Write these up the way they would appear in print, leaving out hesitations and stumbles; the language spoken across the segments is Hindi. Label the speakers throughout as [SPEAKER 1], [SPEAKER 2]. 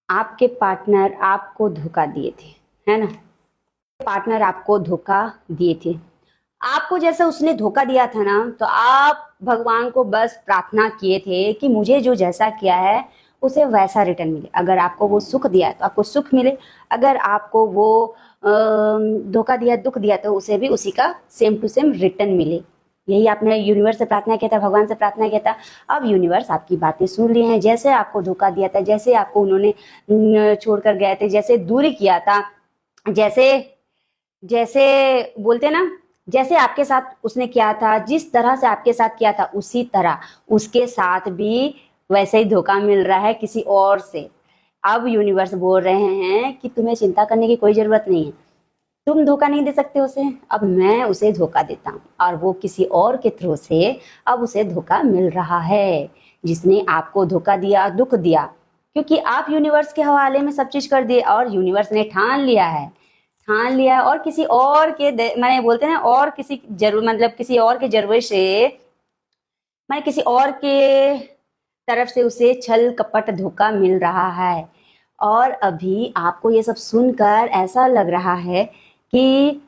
[SPEAKER 1] आपके पार्टनर आपको धोखा दिए थे, है ना। पार्टनर आपको धोखा दिए थे, आपको जैसा उसने धोखा दिया था ना, तो आप भगवान को बस प्रार्थना किए थे कि मुझे जो जैसा किया है उसे वैसा रिटर्न मिले। अगर आपको वो सुख दिया तो आपको सुख मिले, अगर आपको वो धोखा दिया, दुख दिया, तो उसे भी उसी का सेम टू सेम रिटर्न मिले। यही आपने यूनिवर्स से प्रार्थना किया था, भगवान से प्रार्थना किया था। अब यूनिवर्स आपकी बातें सुन लिए हैं। जैसे आपको धोखा दिया था, जैसे आपको उन्होंने छोड़कर गए थे, जैसे दूरी किया था, जैसे जैसे बोलते ना, जैसे आपके साथ उसने किया था, जिस तरह से आपके साथ किया था, उसी तरह उसके साथ भी वैसे ही धोखा मिल रहा है किसी और से। अब यूनिवर्स बोल रहे हैं कि तुम्हें चिंता करने की कोई जरूरत नहीं है, तुम धोखा नहीं दे सकते उसे, अब मैं उसे धोखा देता हूँ। और वो किसी और के थ्रू से अब उसे धोखा मिल रहा है, जिसने आपको धोखा दिया, दुख दिया, क्योंकि आप यूनिवर्स के हवाले में सब चीज कर दिए और यूनिवर्स ने ठान लिया है, ठान लिया। और किसी और के मैंने बोलते हैं ना, और किसी जरूर मतलब किसी और के जरूर से, मैं किसी और के तरफ से उसे छल कपट धोखा मिल रहा है। और अभी आपको ये सब सुनकर ऐसा लग रहा है कि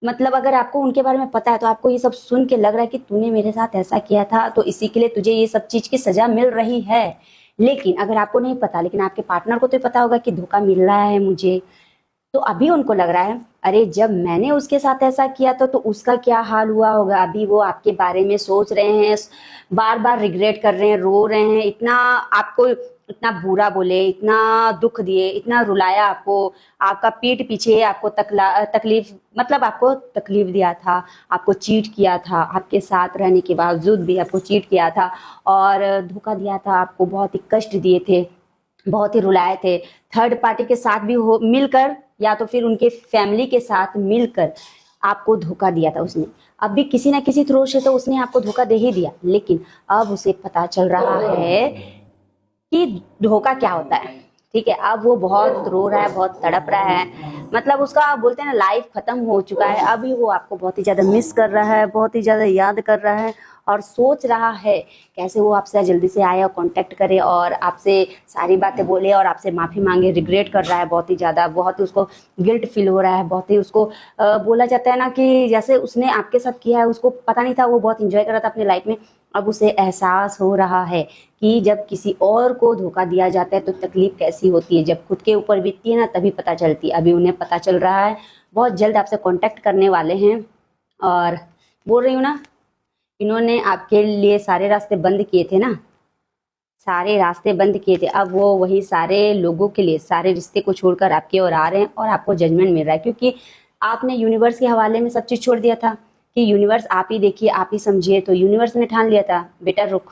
[SPEAKER 1] मतलब अगर आपको उनके बारे में पता है तो आपको ये सब सुन के लग रहा है कि तूने मेरे साथ ऐसा किया था तो इसी के लिए तुझे ये सब चीज की सजा मिल रही है। लेकिन अगर आपको नहीं पता, लेकिन आपके पार्टनर को तो पता होगा कि धोखा मिल रहा है मुझे, तो अभी उनको लग रहा है अरे जब मैंने उसके साथ ऐसा किया तो उसका क्या हाल हुआ होगा। अभी वो आपके बारे में सोच रहे हैं, बार बार रिग्रेट कर रहे हैं, रो रहे हैं, इतना आपको इतना बुरा बोले, इतना दुख दिए, इतना रुलाया आपको, आपका पीठ पीछे आपको तकलीफ मतलब आपको तकलीफ दिया था, आपको चीट किया था, आपके साथ रहने के बावजूद भी आपको चीट किया था और धोखा दिया था, आपको बहुत ही कष्ट दिए थे, बहुत ही रुलाए थे। थर्ड पार्टी के साथ भी हो मिलकर या तो फिर उनके फैमिली के साथ मिलकर आपको धोखा दिया था उसने। अब भी किसी ना किसी थ्रू से तो उसने आपको धोखा दे ही दिया, लेकिन अब उसे पता चल रहा है कि धोखा क्या होता है। ठीक है, अब वो बहुत रो रहा है, बहुत तड़प रहा है, मतलब उसका बोलते हैं ना लाइफ खत्म हो चुका है। अभी वो आपको बहुत ही ज्यादा मिस कर रहा है, बहुत ही ज्यादा याद कर रहा है और सोच रहा है कैसे वो आपसे जल्दी से आए और कांटेक्ट करे और आपसे सारी बातें बोले और आपसे माफी मांगे। रिग्रेट कर रहा है बहुत ही ज्यादा, बहुत ही उसको गिल्ट फील हो रहा है, बहुत ही उसको बोला जाता है ना कि जैसे उसने आपके साथ किया है उसको पता नहीं था, वो बहुत इंजॉय कर रहा था अपनी लाइफ में। अब उसे एहसास हो रहा है कि जब किसी और को धोखा दिया जाता है तो तकलीफ कैसी होती है, जब खुद के ऊपर बीतती है ना तभी पता चलती है। अभी उन्हें पता चल रहा है, बहुत जल्द आपसे कांटेक्ट करने वाले हैं। और बोल रही हूँ ना, इन्होंने आपके लिए सारे रास्ते बंद किए थे ना, सारे रास्ते बंद किए थे, अब वो वही सारे लोगों के लिए सारे रिश्ते को छोड़कर आपकी ओर आ रहे हैं और आपको जजमेंट मिल रहा है, क्योंकि आपने यूनिवर्स के हवाले में सब चीज छोड़ दिया था कि यूनिवर्स आप ही देखिए, आप ही समझिए। तो यूनिवर्स ने ठान लिया था बेटा रुक,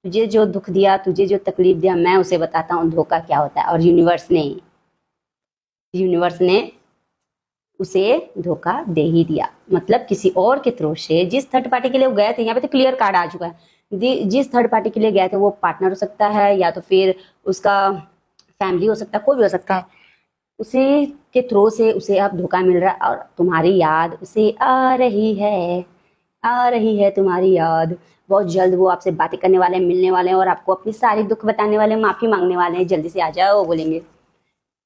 [SPEAKER 1] तुझे जो दुख दिया, तुझे जो तकलीफ दिया, मैं उसे बताता हूँ धोखा क्या होता है। और यूनिवर्स ने उसे धोखा दे ही दिया, मतलब किसी और के थ्रू से। जिस थर्ड पार्टी के लिए वो गए थे, यहाँ पे तो क्लियर कार्ड आ चुका है, जिस थर्ड पार्टी के लिए गए थे वो पार्टनर हो सकता है या तो फिर उसका फैमिली हो सकता है, कोई भी हो सकता है, उसी के थ्रू से उसे अब धोखा मिल रहा है। और तुम्हारी याद उसे आ रही है, आ रही है तुम्हारी याद। बहुत जल्द वो आपसे बातें करने वाले हैं, मिलने वाले हैं और आपको अपनी सारी दुख बताने वाले हैं, माफी मांगने वाले हैं। जल्दी से आ जाओ बोलेंगे।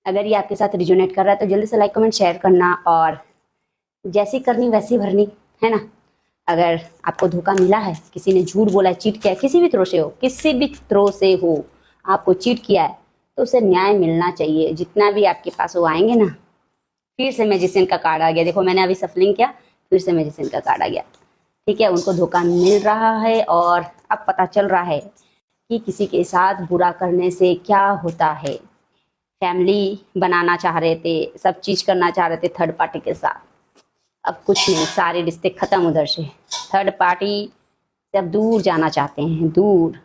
[SPEAKER 1] अगर ये आपके साथ रिजोनेट कर रहा है तो जल्दी से लाइक कमेंट शेयर करना, और जैसी करनी वैसी भरनी, है ना। अगर आपको धोखा मिला है, किसी ने झूठ बोला है, चीट किया है, किसी भी थ्रो से हो, किसी भी थ्रो से हो, आपको चीट किया है तो उसे न्याय मिलना चाहिए। जितना भी आपके पास वो आएंगे ना, फिर से मैजिशियन का कार्ड आ गया, देखो मैंने अभी सफलिंग किया, फिर से मैजिशियन का कार्ड आ गया। ठीक है, उनको धोखा मिल रहा है और अब पता चल रहा है कि किसी के साथ बुरा करने से क्या होता है। फैमिली बनाना चाह रहे थे, सब चीज करना चाह रहे थे थर्ड पार्टी के साथ, अब कुछ नहीं, सारे रिश्ते खत्म उधर से। थर्ड पार्टी से अब दूर जाना चाहते हैं, दूर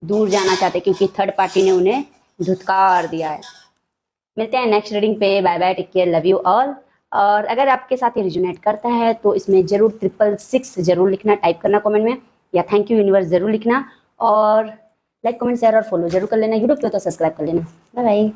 [SPEAKER 1] दूर जाना चाहते हैं, क्योंकि थर्ड पार्टी ने उन्हें धुतकार दिया है। मिलते हैं नेक्स्ट रीडिंग पे, bye bye, take care, love you all. और अगर आपके साथ ये रिजोनेट करता है तो इसमें जरूर 666 जरूर लिखना, टाइप करना कमेंट में, या थैंक यू यूनिवर्स जरूर लिखना, और लाइक कमेंट शेयर और फॉलो जरूर कर लेना। यूट्यूब पे तो सब्सक्राइब कर लेना। Bye bye.